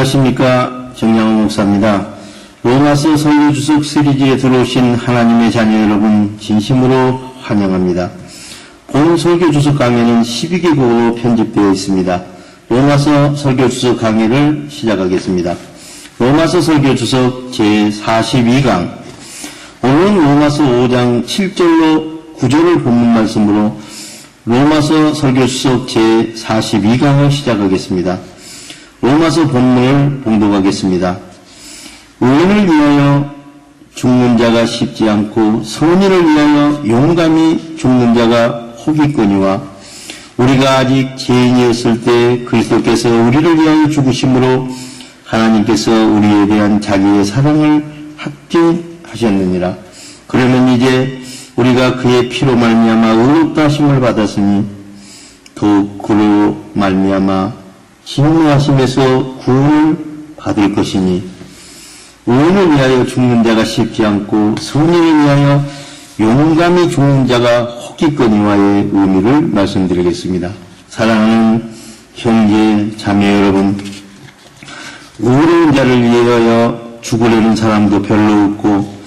안녕하십니까. 정양호 목사입니다. 로마서 설교주석 시리즈에 들어오신 하나님의 자녀 여러분 진심으로 환영합니다. 본 설교주석 강의는 12개국어로 편집되어 있습니다. 로마서 설교주석 강의를 시작하겠습니다. 로마서 설교주석 제42강. 오늘은 로마서 5장 7절로 9절을 본문 말씀으로 로마서 설교주석 제42강을 시작하겠습니다. 로마서 본문을 봉독하겠습니다. 의인을 위하여 죽는 자가 쉽지 않고 선인을 위하여 용감히 죽는 자가 혹있거니와 우리가 아직 죄인이었을 때 그리스도께서 우리를 위하여 죽으심으로 하나님께서 우리에 대한 자기의 사랑을 확증하셨느니라. 그러면 이제 우리가 그의 피로 말미암아 의롭다 하심을 받았으니 더욱 그로 말미암아 진노하심에서 구원을 받을 것이니 의인을 위하여 죽는 자가 쉽지 않고 선인을 위하여 용감히 죽는 자가 혹있거니와의 의미를 말씀드리겠습니다. 사랑하는 형제 자매 여러분, 의로운 자를 위하여 죽으려는 사람도 별로 없고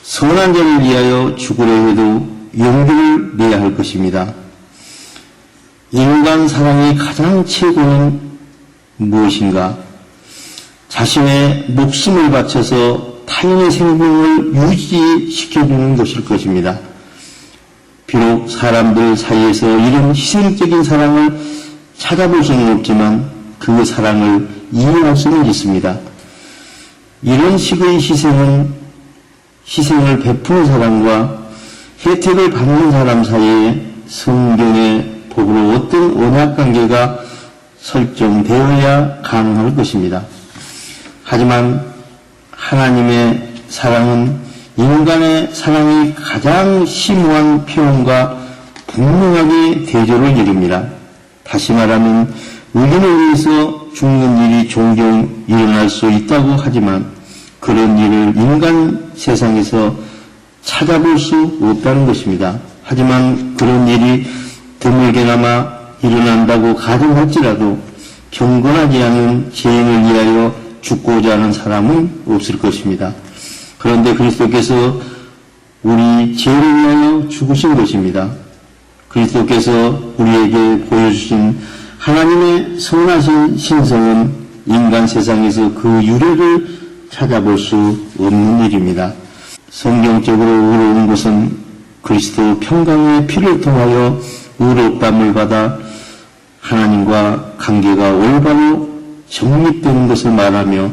선한 자를 위하여 죽으려 해도 용기를 내야 할 것입니다. 인간 사랑의 가장 최고는 무엇인가? 자신의 목숨을 바쳐서 타인의 생명을 유지시켜주는 것일 것입니다. 비록 사람들 사이에서 이런 희생적인 사랑을 찾아볼 수는 없지만 그 사랑을 이해할 수는 있습니다. 이런 식의 희생을 베푸는 사람과 혜택을 받는 사람 사이에 성경의 법으로 어떤 언약관계가 설정되어야 가능할 것입니다. 하지만 하나님의 사랑은 인간의 사랑의 가장 심오한 표현과 분명하게 대조를 이룹니다. 다시 말하면 의인을 위해서 죽는 일이 종종 일어날 수 있다고 하지만 그런 일을 인간 세상에서 찾아볼 수 없다는 것입니다. 하지만 그런 일이 드물게나마 일어난다고 가정할지라도 경건하지 않은 죄인을 위하여 죽고자 하는 사람은 없을 것입니다. 그런데 그리스도께서 우리 죄를 위하여 죽으신 것입니다. 그리스도께서 우리에게 보여주신 하나님의 선하신 신성은 인간 세상에서 그 유래를 찾아볼 수 없는 일입니다. 성경적으로 의로운 것은 그리스도 평강의 피를 통하여 의롭다함을 받아 하나님과 관계가 올바로 정립되는 것을 말하며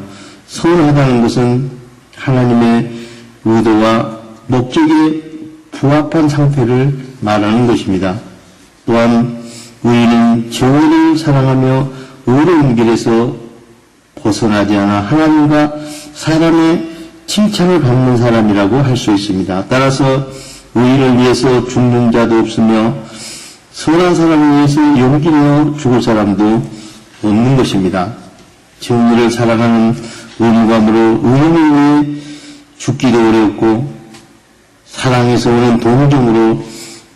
선하다는 것은 하나님의 의도와 목적에 부합한 상태를 말하는 것입니다. 또한 의인은 정의를 사랑하며 의로운 길에서 벗어나지 않아 하나님과 사람의 칭찬을 받는 사람이라고 할 수 있습니다. 따라서 의인을 위해서 죽는 자도 없으며 선한 사람을 위해서 용기 내어 죽을 사람도 없는 것입니다. 정의를 사랑하는 의무감으로 의인을 위해 죽기도 어렵고 사랑에서 오는 동정으로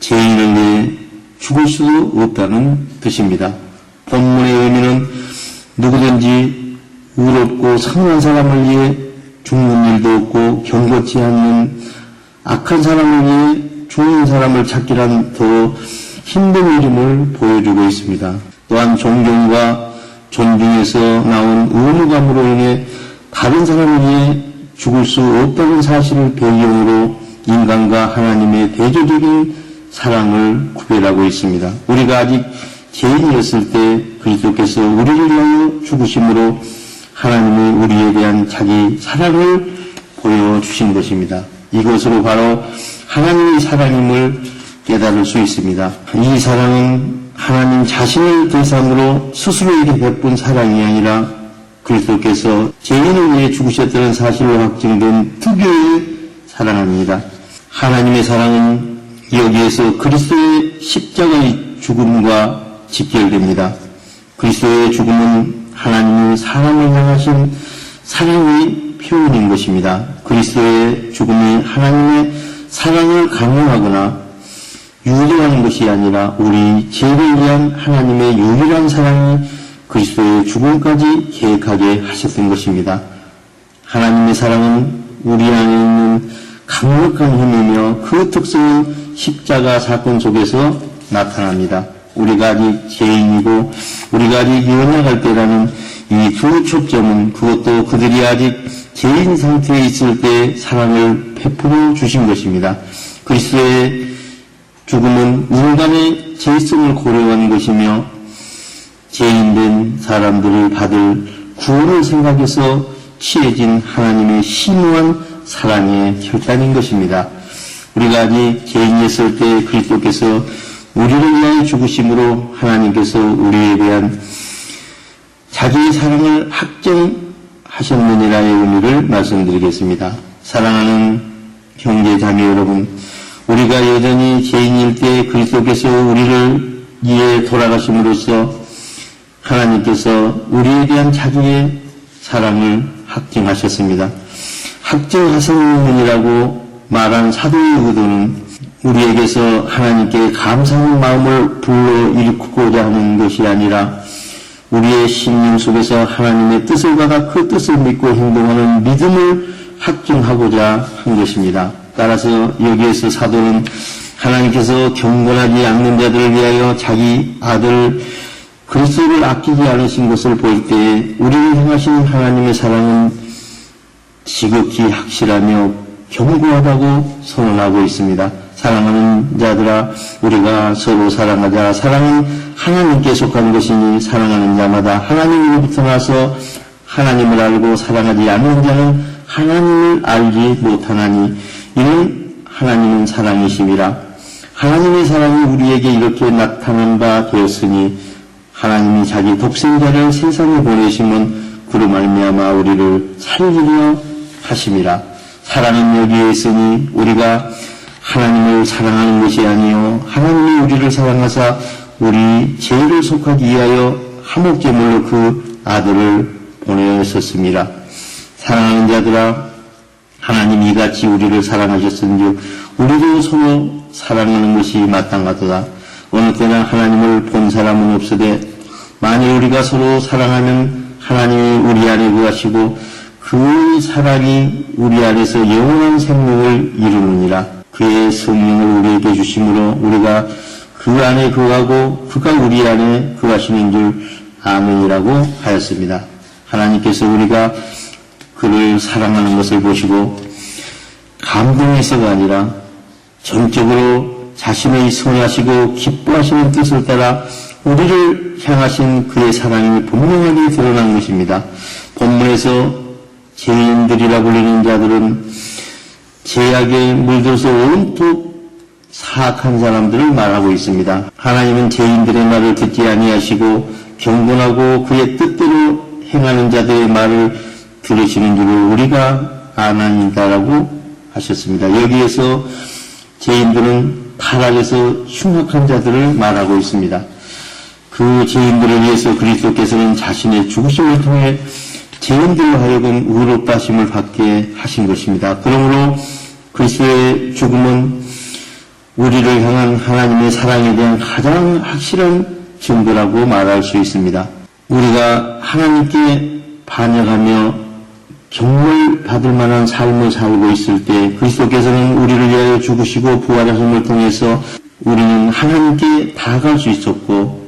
죄인을 위해 죽을 수도 없다는 뜻입니다. 본문의 의미는 누구든지 의롭고 선한 사람을 위해 죽는 일도 없고 경고치 않는 악한 사람을 위해 죽는 사람을 찾기란 더 힘든 일임을 보여주고 있습니다. 또한 존경과 존중에서 나온 의무감으로 인해 다른 사람을 위해 죽을 수 없다는 사실을 배경으로 인간과 하나님의 대조적인 사랑을 구별하고 있습니다. 우리가 아직 죄인이었을 때 그리스도께서 우리를 위하여 죽으심으로 하나님이 우리에 대한 자기 사랑을 보여주신 것입니다. 이것으로 바로 하나님의 사랑임을 깨달을 수 있습니다. 이 사랑은 하나님 자신을 대상으로 스스로에게 베푼 사랑이 아니라 그리스도께서 죄인을 위해 죽으셨다는 사실로 확증된 특유의 사랑입니다. 하나님의 사랑은 여기에서 그리스도의 십자가의 죽음과 직결됩니다. 그리스도의 죽음은 하나님의 사람을 향하신 사랑의 표현인 것입니다. 그리스도의 죽음이 하나님의 사랑을 강요하거나 유도하는 것이 아니라 우리 죄를 위한 하나님의 유일한 사랑이 그리스도의 죽음까지 계획하게 하셨던 것입니다. 하나님의 사랑은 우리 안에 있는 강력한 힘이며 그 특성은 십자가 사건 속에서 나타납니다. 우리가 아직 죄인이고 우리가 아직 연약할 때라는 이 두 초점은 그것도 그들이 아직 죄인 상태에 있을 때 사랑을 베풀어 주신 것입니다. 그리스도의 죽음은 인간의 죄성을 고려한 것이며 죄인된 사람들을 받을 구원을 생각해서 취해진 하나님의 심오한 사랑의 결단인 것입니다. 우리가 아직 죄인이었을 때 그리스도께서 우리를 위하여 죽으심으로 하나님께서 우리에 대한 자기의 사랑을 확정하셨느니라의 의미를 말씀드리겠습니다. 사랑하는 형제 자매 여러분, 우리가 여전히 죄인일 때 그리스도께서 우리를 위해 돌아가심으로써 하나님께서 우리에 대한 자기의 사랑을 확증하셨습니다. 확증하셨느니라고 말한 사도의 의도는 우리에게서 하나님께 감사하는 마음을 불러일으키고자 하는 것이 아니라 우리의 심령 속에서 하나님의 뜻을 받아 그 뜻을 믿고 행동하는 믿음을 확증하고자 한 것입니다. 따라서 여기에서 사도는 하나님께서 경건하지 않는 자들을 위하여 자기 아들 그리스도를 아끼지 않으신 것을 볼 때에 우리를 향하신 하나님의 사랑은 지극히 확실하며 견고하다고 선언하고 있습니다. 사랑하는 자들아, 우리가 서로 사랑하자. 사랑은 하나님께 속한 것이니 사랑하는 자마다 하나님으로부터 나서 하나님을 알고 사랑하지 않는 자는 하나님을 알지 못하나니 이는 하나님은 사랑이심이라. 하나님의 사랑이 우리에게 이렇게 나타난 바 되었으니 하나님이 자기 독생자를 세상에 보내심은 그로 말미암아 우리를 살리려 하심이라. 사랑은 여기에 있으니 우리가 하나님을 사랑하는 것이 아니요 하나님이 우리를 사랑하사 우리 죄를 속하기 위하여 화목제물로 그 아들을 보내셨습니다. 사랑하는 자들아, 하나님이 이같이 우리를 사랑하셨은즉 우리도 서로 사랑하는 것이 마땅하도다. 어느 때나 하나님을 본 사람은 없으되 만일 우리가 서로 사랑하면 하나님이 우리 안에 거하시고 그 사랑이 우리 안에서 영원한 생명을 이루느니라. 그의 성령을 우리에게 주심으로 우리가 그 안에 거하고 그가 우리 안에 거하시는 줄 아멘이라고 하였습니다. 하나님께서 우리가 그를 사랑하는 것을 보시고 감동해서가 아니라 전적으로 자신의 선하시고 기뻐하시는 뜻을 따라 우리를 향하신 그의 사랑이 분명하게 드러난 것입니다. 본문에서 죄인들이라 불리는 자들은 죄악에 물들어서 온통 사악한 사람들을 말하고 있습니다. 하나님은 죄인들의 말을 듣지 아니하시고 경건하고 그의 뜻대로 행하는 자들의 말을 들으시는 줄을 우리가 아나이다라고 하셨습니다. 여기에서 죄인들은 타락에서 흉악한 자들을 말하고 있습니다. 그 죄인들을 위해서 그리스도께서는 자신의 죽으심을 통해 죄인들로 하여금 의롭다 하심을 받게 하신 것입니다. 그러므로 그리스도의 죽음은 우리를 향한 하나님의 사랑에 대한 가장 확실한 증거라고 말할 수 있습니다. 우리가 하나님께 반역하며 경멸 받을 만한 삶을 살고 있을 때 그리스도께서는 우리를 위하여 죽으시고 부활하심을 통해서 우리는 하나님께 다가갈 수 있었고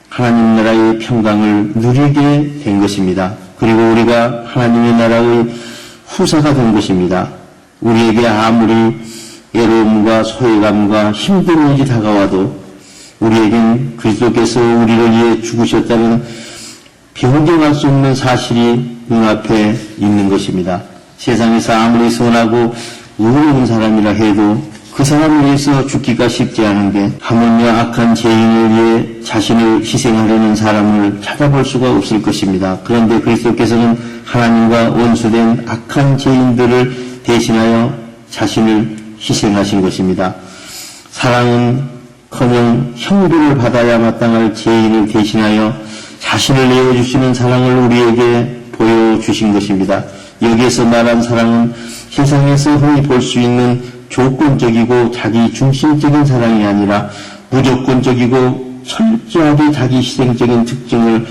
하나님 나라의 평강을 누리게 된 것입니다. 그리고 우리가 하나님의 나라의 후사가 된 것입니다. 우리에게 아무리 외로움과 소외감과 힘든 일이 다가와도 우리에겐 그리스도께서 우리를 위해 죽으셨다는 변경할 수 없는 사실이 눈앞에 있는 것입니다. 세상에서 아무리 선하고 의로운 사람이라 해도 그 사람을 위해서 죽기가 쉽지 않은데 하물며 악한 죄인을 위해 자신을 희생하려는 사람을 찾아볼 수가 없을 것입니다. 그런데 그리스도께서는 하나님과 원수된 악한 죄인들을 대신하여 자신을 희생하신 것입니다. 사랑은커녕 형벌을 받아야 마땅할 죄인을 대신하여 자신을 내어주시는 사랑을 우리에게 보여주신 것입니다. 여기에서 말한 사랑은 세상에서 흔히 볼 수 있는 조건적이고 자기 중심적인 사랑이 아니라 무조건적이고 철저하게 자기 희생적인 특징을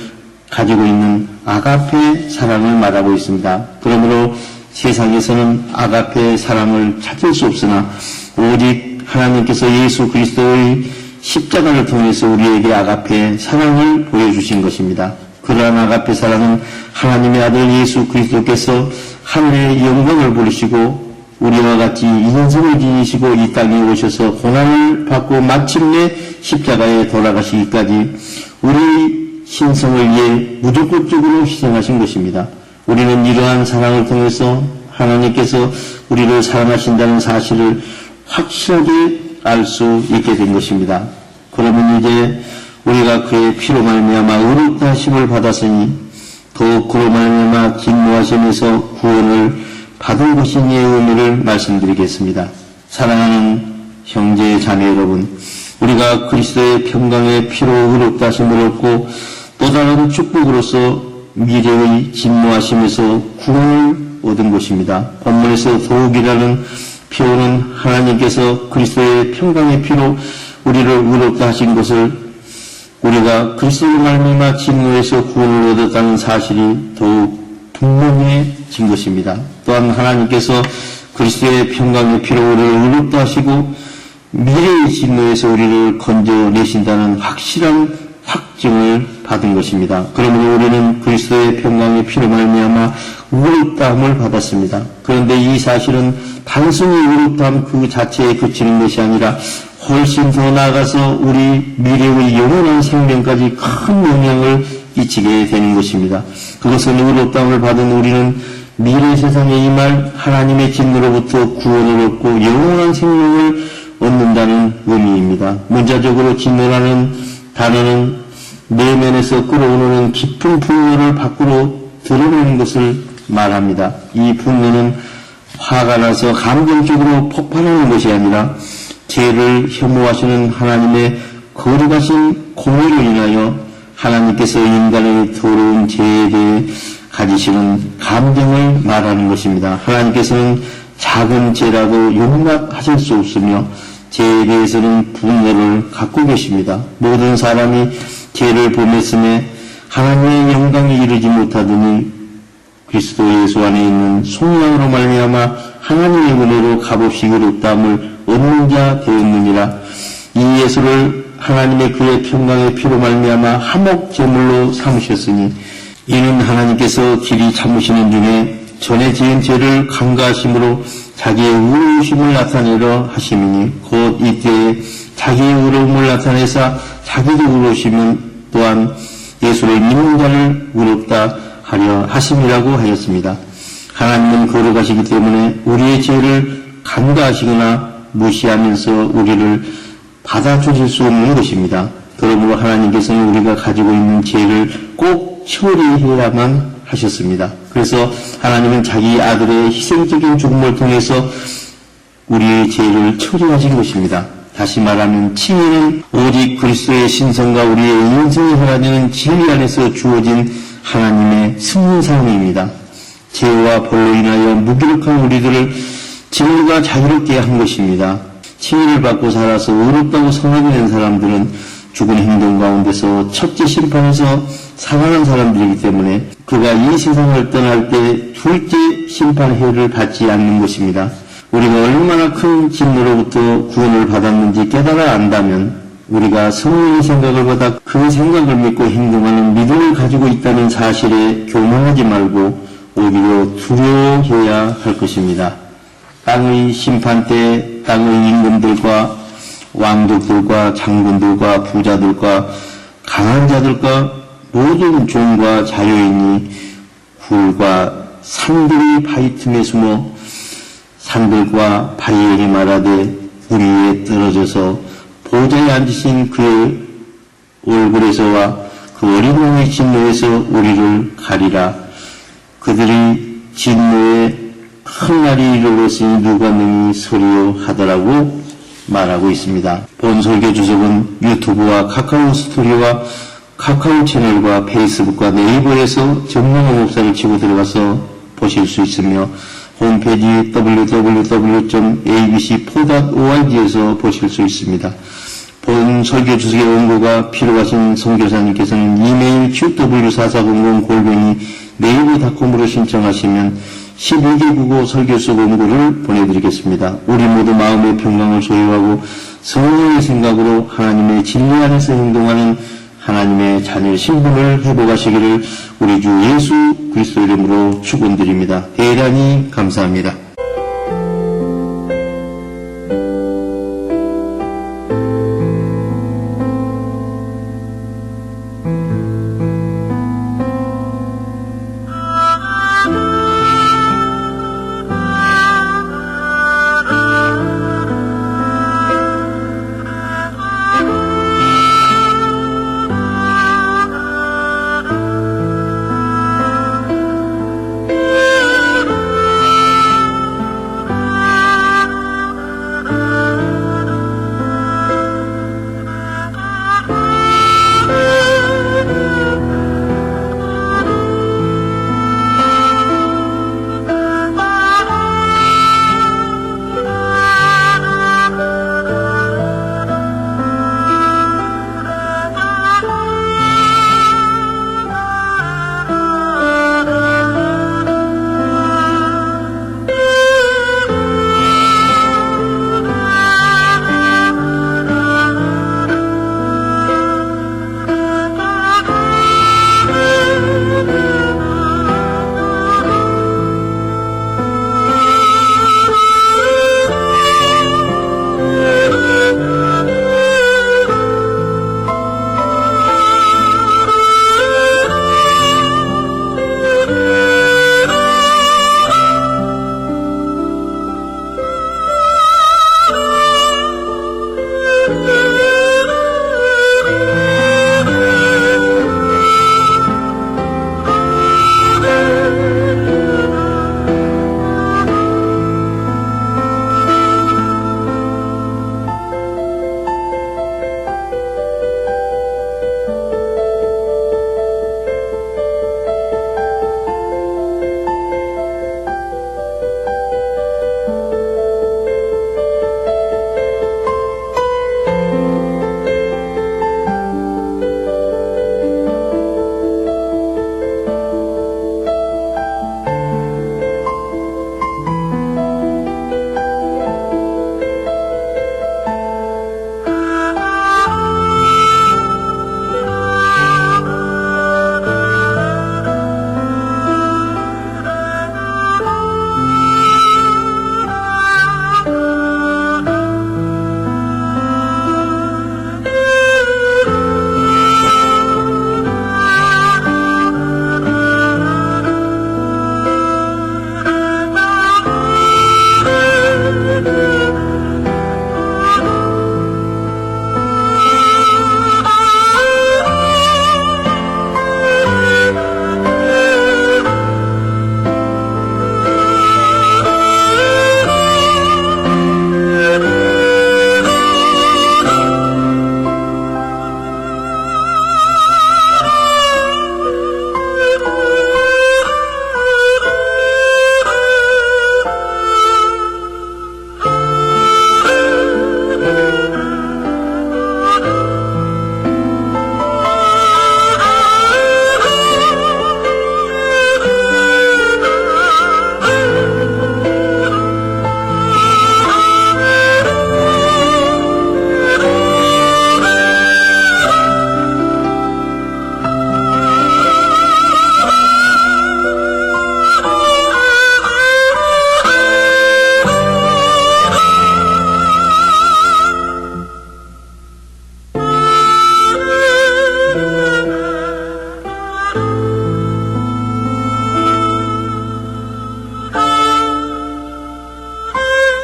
가지고 있는 아가페 사랑을 말하고 있습니다. 그러므로 세상에서는 아가페 사랑을 찾을 수 없으나 오직 하나님께서 예수 그리스도의 십자가를 통해서 우리에게 아가페 사랑을 보여주신 것입니다. 그러한 아가페 사랑은 하나님의 아들 예수 그리스도께서 하늘의 영광을 부르시고 우리와 같이 인생을 지니시고 이 땅에 오셔서 고난을 받고 마침내 십자가에 돌아가시기까지 우리의 신성을 위해 무조건적으로 희생하신 것입니다. 우리는 이러한 사랑을 통해서 하나님께서 우리를 사랑하신다는 사실을 확실하게 알 수 있게 된 것입니다. 그러면 이제 우리가 그의 피로 말미암아 의롭다 하심을 받았으니 더욱 그로 말미암아 진노하심에서 구원을 받은 것이니의 의미를 말씀드리겠습니다. 사랑하는 형제 자매 여러분, 우리가 그리스도의 평강의 피로 의롭다 하심을 얻고 또 다른 축복으로서 미래의 진노하심에서 구원을 얻은 것입니다. 본문에서 더욱이라는 표현은 하나님께서 그리스도의 평강의 피로 우리를 의롭다 하신 것을 우리가 그리스도의 말미암아 진노에서 구원을 얻었다는 사실이 더욱 분명해진 것입니다. 또한 하나님께서 그리스도의 평강의 피로 우리를 의롭다 하시고 미래의 진노에서 우리를 건져내신다는 확실한 확증을 받은 것입니다. 그러므로 우리는 그리스도의 평강의 피로 말미암아 의롭다함을 받았습니다. 그런데 이 사실은 단순히 의롭다함 그 자체에 그치는 것이 아니라 훨씬 더 나아가서 우리 미래의 영원한 생명까지 큰 영향을 끼치게 되는 것입니다. 그것은 의롭다함을 받은 우리는 미래 세상에 임할 하나님의 진노로부터 구원을 얻고 영원한 생명을 얻는다는 의미입니다. 문자적으로 진노라는 단어는 내면에서 끌어오르는 깊은 분노를 밖으로 드러내는 것을 말합니다. 이 분노는 화가 나서 감정적으로 폭발하는 것이 아니라 죄를 혐오하시는 하나님의 거룩하신 공의로 인하여 하나님께서 인간의 더러운 죄에 대해 가지시는 감정을 말하는 것입니다. 하나님께서는 작은 죄라도 용납하실 수 없으며 죄에 대해서는 분노를 갖고 계십니다. 모든 사람이 죄를 범했음에 하나님의 영광에 이르지 못하더니 그리스도 예수 안에 있는 속량으로 말미암아 하나님의 은혜로 값없이 의롭다함을 얻는 자 되었느니라. 이 예수를 하나님의 그의 평강의 피로 말미암아 화목 제물로 삼으셨으니 이는 하나님께서 길이 참으시는 중에 전에 지은 죄를 간과하심으로 자기의 의로우심을 나타내려 하심이니 곧 이때에 자기의 의로움을 나타내사 자기도 의로우심은 또한 예수를 믿는 자를 의롭다 하려 하심이라고 하였습니다. 하나님은 거룩하시기 때문에 우리의 죄를 간과하시거나 무시하면서 우리를 받아주실 수 없는 것입니다. 그러므로 하나님께서는 우리가 가지고 있는 죄를 꼭 처리해야만 하셨습니다. 그래서 하나님은 자기 아들의 희생적인 죽음을 통해서 우리의 죄를 처리하신 것입니다. 다시 말하면 칭의는 오직 그리스도의 신성과 우리의 인생이 하나되는 진리 안에서 주어진 하나님의 승리사항입니다. 죄와 벌로 인하여 무기력한 우리들을 진리가 자유롭게 한 것입니다. 칭의를 받고 살아서 의롭다고 선언이 된 사람들은 죽은 행동 가운데서 첫째 심판에서 살아난 사람들이기 때문에 그가 이 세상을 떠날 때 둘째 심판해를 받지 않는 것입니다. 우리가 얼마나 큰 진노로부터 구원을 받았는지 깨달아 안다면 우리가 성령의 생각을 받아 그 생각을 믿고 행동하는 믿음을 가지고 있다는 사실에 교만하지 말고 오히려 두려워해야 할 것입니다. 땅의 심판 때 땅의 임금들과 왕족들과 장군들과 부자들과 강한 자들과 모든 종과 자유인이 굴과 산들의 바위 틈에 숨어 산들과 바위에게 말하되 우리 위에 떨어져서 보좌에 앉으신 그의 얼굴에서와 그 어린 왕의 진노에서 우리를 가리라. 그들이 진노의 큰 날이 이르렀으니 누가 능히 서리요 하더라고 말하고 있습니다. 본 설교 주석은 유튜브와 카카오 스토리와 카카오 채널과 페이스북과 네이버에서 정명호 목사를 치고 들어가서 보실 수 있으며 www.abc4.org에서 보실 수 있습니다. 본 설교 주석의 원고가 필요하신 선교사님께서는 이메일 qw4400 골뱅이 네이버닷컴으로 신청하시면 12개 국어 설교서 원고를 보내드리겠습니다. 우리 모두 마음의 평강을 소유하고 성령의 생각으로 하나님의 진리 안에서 행동하는 하나님의 자녀의 신분을 회복하시기를 우리 주 예수 그리스도 이름으로 축원드립니다. 대단히 감사합니다.